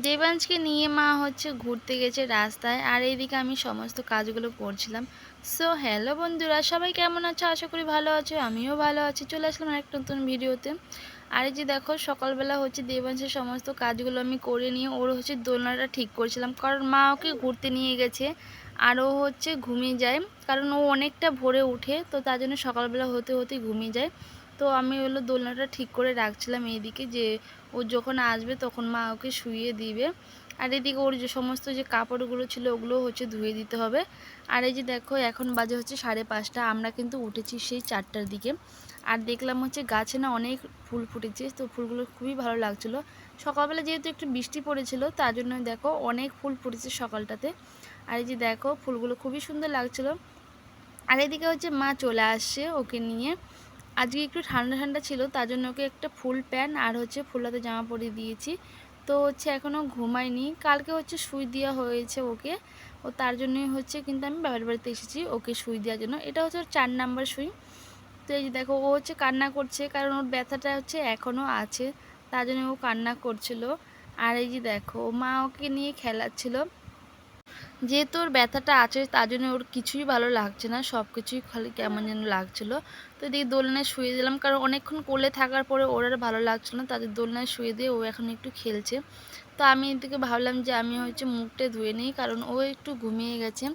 দেবাংশকে নিয়ে মা হচ্ছে ঘুরতে গেছে রাস্তায়, আর এইদিকে আমি সমস্ত কাজগুলো করছিলাম। সো হ্যালো বন্ধুরা, সবাই কেমন আছো? আশা করি ভালো আছো, আমিও ভালো আছি। চলে আসলাম একটা নতুন ভিডিওতে। আর এই যে দেখো, সকালবেলা হচ্ছে দেবাংশের সমস্ত কাজগুলো আমি করে নিয়ে ওর হচ্ছে দোলনাটা ঠিক করছিলাম, কারণ মা ওকে ঘুরতে নিয়ে গেছে আর ও হচ্ছে ঘুমিয়ে যায়, কারণ ও অনেকটা ভোরে উঠে, তো তার জন্য সকালবেলা হতে হতেই ঘুমিয়ে যায়। তো আমি হলো দোলনাটা ঠিক করে রাখছিলাম এইদিকে, যে ও যখন আসবে তখন মা ওকে শুইয়ে দিবে। আর এদিকে ওর যে সমস্ত যে কাপড়গুলো ছিল ওগুলো হচ্ছে ধুয়ে দিতে হবে। আর এই যে দেখো, এখন বাজে হচ্ছে 5:30, আমরা কিন্তু উঠেছি সেই 4টার দিকে। আর দেখলাম হচ্ছে গাছে না অনেক ফুল ফুটেছে, তো ফুলগুলো খুবই ভালো লাগছিলো। সকালবেলা যেহেতু একটু বৃষ্টি পড়েছিল, তার জন্য দেখো অনেক ফুল ফুটেছে সকালটাতে। আর এই যে দেখো, ফুলগুলো খুবই সুন্দর লাগছিলো। আর এদিকে হচ্ছে মা চলে আসছে ওকে নিয়ে। আজকে একটু ঠান্ডা ঠান্ডা ছিল, তার জন্য ওকে একটা ফুল প্যান্ট আর হচ্ছে ফুলাতে জামা পরিয়ে দিয়েছি। তো হচ্ছে এখনও ঘুমায়নি, কালকে হচ্ছে সুই দেওয়া হয়েছে ওকে। ও তার জন্যই হচ্ছে কিন্তু আমি বাবার বাড়িতে এসেছি ওকে সুই দেওয়ার জন্য। এটা হচ্ছে ওর 4 নাম্বার সুই। তো এই যে দেখো, ও হচ্ছে কান্না করছে, কারণ ওর ব্যথাটা হচ্ছে এখনও আছে, তার জন্য ও কান্না করছিল। আর এই যে দেখো, মা ওকে নিয়ে খেলাচ্ছিল। যেহেতু ওর ব্যথাটা আছে, তার জন্য ওর কিছুই ভালো লাগছে না, সব কিছুই খালি কেমন যেন লাগছিলো। তো এদিকে দোলনায় শুয়ে দিলাম, কারণ অনেকক্ষণ কোলে থাকার পরে ওর আর ভালো লাগছিল না, তাদের দোলনায় শুয়ে দিয়ে ও এখন একটু খেলছে। তো আমি এদিকে ভাবলাম যে আমি হচ্ছে মুখটা ধুয়ে নিই, কারণ ও একটু ঘুমিয়ে গেছে।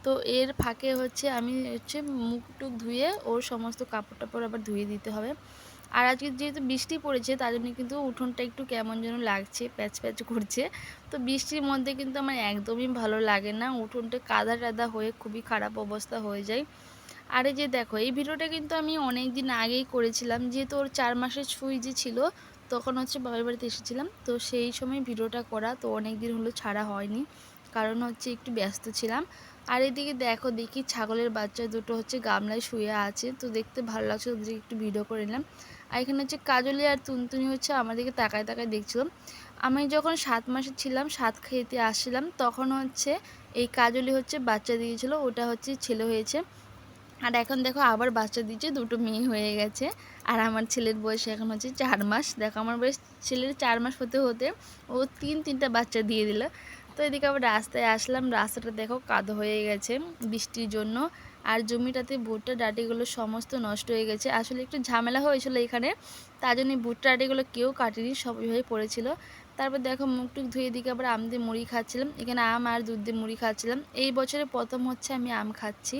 তো এর ফাঁকে হচ্ছে আমি হচ্ছে মুখ টুক ধুয়ে ওর সমস্ত কাপড় টাপড় আবার ধুয়ে দিতে হবে। আর আজকে যেহেতু বৃষ্টি পড়েছে, তার জন্য কিন্তু উঠোনটা একটু কেমন যেন লাগছে, প্যাচ প্যাচ করছে। তো বৃষ্টির মধ্যে কিন্তু আমার একদমই ভালো লাগে না, উঠোনটা কাদা টাদা হয়ে খুবই খারাপ অবস্থা হয়ে যায়। আর এই যে দেখো, এই ভিডিওটা কিন্তু আমি অনেক দিন আগেই করেছিলাম, যেহেতু ওর 4 মাসের সুই যে ছিল, তখন হচ্ছে বাবার বাড়িতে এসেছিলাম, তো সেই সময় ভিডিওটা করা, তো অনেক দিন হলো ছাড়া হয়নি, কারণ হচ্ছে একটু ব্যস্ত ছিলাম। আর এদিকে দেখো, দেখি ছাগলের বাচ্চা দুটো হচ্ছে গামলায় শুয়ে আছে, তো দেখতে ভালো লাগছে, ওদেরকে একটু ভিডিও করে নিলাম। আর এখানে হচ্ছে কাজলি আর তুনতুনি হচ্ছে আমাদেরকে তাকায় তাকায় দেখছিলাম। আমি যখন 7 মাসের ছিলাম, 7 খেতে আসছিলাম, তখন হচ্ছে এই কাজলি হচ্ছে বাচ্চা দিয়েছিল, ওটা হচ্ছে ছেলে হয়েছে। আর এখন দেখো আবার বাচ্চা দিচ্ছে, দুটো মেয়ে হয়ে গেছে। আর আমার ছেলের বয়স এখন হচ্ছে 4 মাস। দেখো, আমার বয়স ছেলের 4 মাস হতে হতে ও তিনটা বাচ্চা দিয়ে দিল। তো এদিকে আবার রাস্তায় আসলাম, রাস্তাটা দেখো কাদা হয়ে গেছে বৃষ্টির জন্য। আর জমিটাতে ভুট্টা ডাঁটিগুলো সমস্ত নষ্ট হয়ে গেছে, আসলে একটু ঝামেলা হয়েছিল এখানে, তার জন্য ভুট্টা ডাঁটিগুলো কেউ কাটেনি, সব এভাবে পড়েছিল। তারপর দেখো, মুখ টুক ধুয়ে দিকে আবার আম দিয়ে মুড়ি খাচ্ছিলাম, এখানে আম আর দুধ দিয়ে মুড়ি খাচ্ছিলাম। এই বছরে প্রথম হচ্ছে আমি আম খাচ্ছি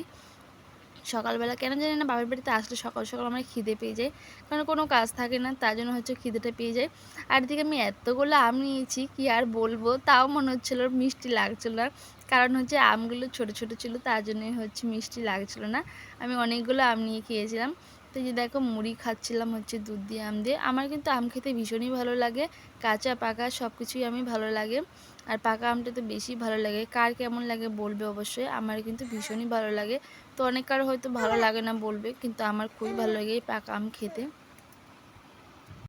সকালবেলা। কেন জানি না, বাবার বাড়িতে আসলে সকাল সকাল আমার খিদে পেয়ে যায়, কারণ কোনো কাজ থাকে না, তার জন্য হচ্ছে খিদেটা পেয়ে যায়। আর এদিকে আমি এতগুলো আম নিয়েছি, কি আর বলবো, তাও মনে হচ্ছিলো মিষ্টি লাগছিল না, কারণ হচ্ছে আমগুলো ছোট ছোট ছিল, তার জন্যই হচ্ছে মিষ্টি লাগছিল না। আমি অনেকগুলো আম নিয়ে খেয়েছিলাম। তো এই যে দেখো, মুড়ি খাচ্ছিলাম হচ্ছে দুধ দিয়ে আম দিয়ে। আমার কিন্তু আম খেতে ভীষণই ভালো লাগে, কাঁচা পাকা সব কিছুই আমি ভালো লাগে। আর পাকা আমটা তো বেশি ভালো লাগে, কার কেমন লাগে বলবে অবশ্যই, আমার কিন্তু ভীষণই ভালো লাগে। তো অনেক কারো হয়তো ভালো লাগে না বলবে, কিন্তু আমার খুবই ভালো লাগে এই পাকা আম খেতে।